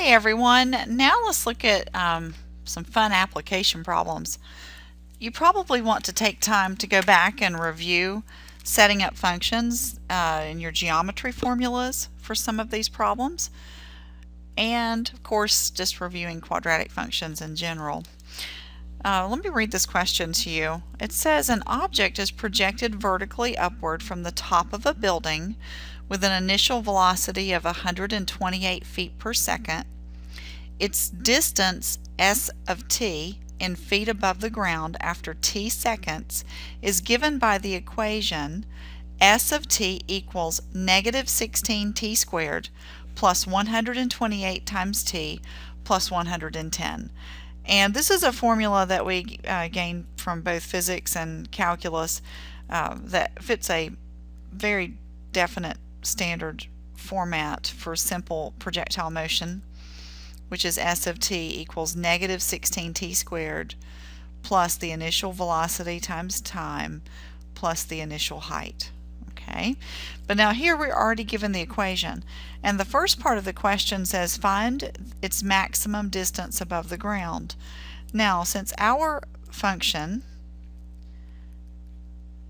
Hey everyone, now let's look at some fun application problems. You probably want to take time to go back and review setting up functions in your geometry formulas for some of these problems, and of course just reviewing quadratic functions in general. Let me read this question to you. It says an object is projected vertically upward from the top of a building with an initial velocity of 128 feet per second. Its distance s of t in feet above the ground after t seconds is given by the equation s of t equals negative 16t squared plus 128 times t plus 110. And this is a formula that we gained from both physics and calculus that fits a very definite standard format for simple projectile motion, which is s of t equals negative 16t squared plus the initial velocity times time plus the initial height. Okay, but now here we're already given the equation, and the first part of the question says find its maximum distance above the ground. Now, since our function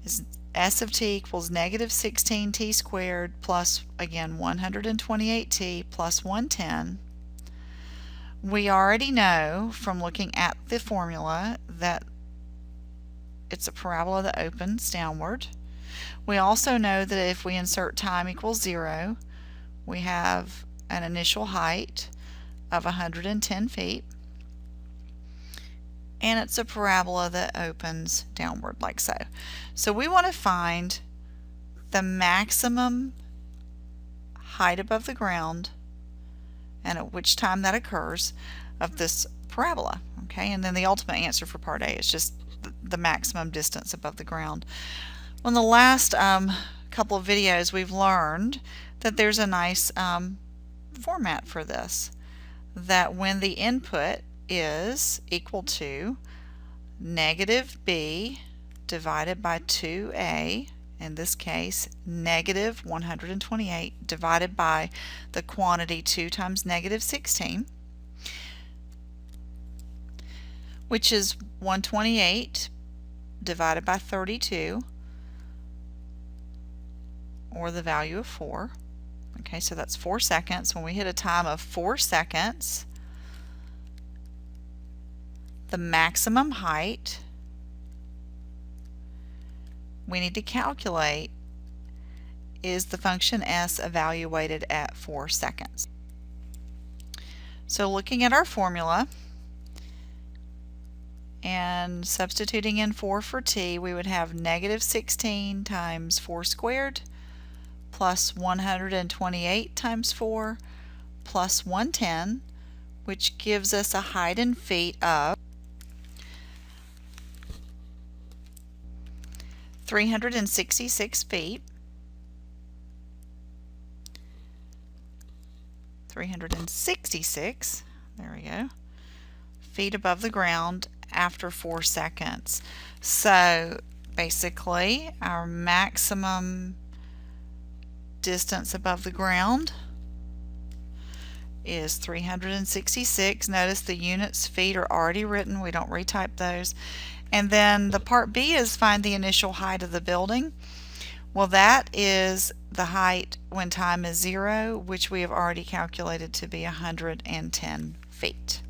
is s of t equals negative 16t squared plus, again, 128t plus 110, we already know from looking at the formula that it's a parabola that opens downward. We also know that if we insert time equals 0, we have an initial height of 110 feet, and it's a parabola that opens downward like so. So we want to find the maximum height above the ground and at which time that occurs of this parabola. Okay, and then the ultimate answer for part A is just the maximum distance above the ground. On the last couple of videos, we've learned that there's a nice format for this, that when the input is equal to negative b divided by 2a, in this case negative 128 divided by the quantity 2 times negative 16, which is 128 divided by 32, or the value of 4. Okay, so that's 4 seconds. When we hit a time of 4 seconds, the maximum height we need to calculate is the function s evaluated at 4 seconds. So looking at our formula and substituting in 4 for t, we would have negative 16 times 4 squared plus 128 times 4 plus 110, which gives us a height in feet of 366 feet. 366, there we go, feet above the ground after 4 seconds. So basically our maximum distance above the ground is 366. Notice the units feet are already written, we don't retype those. And then the part B is find the initial height of the building. Well, that is the height when time is 0, which we have already calculated to be 110 feet.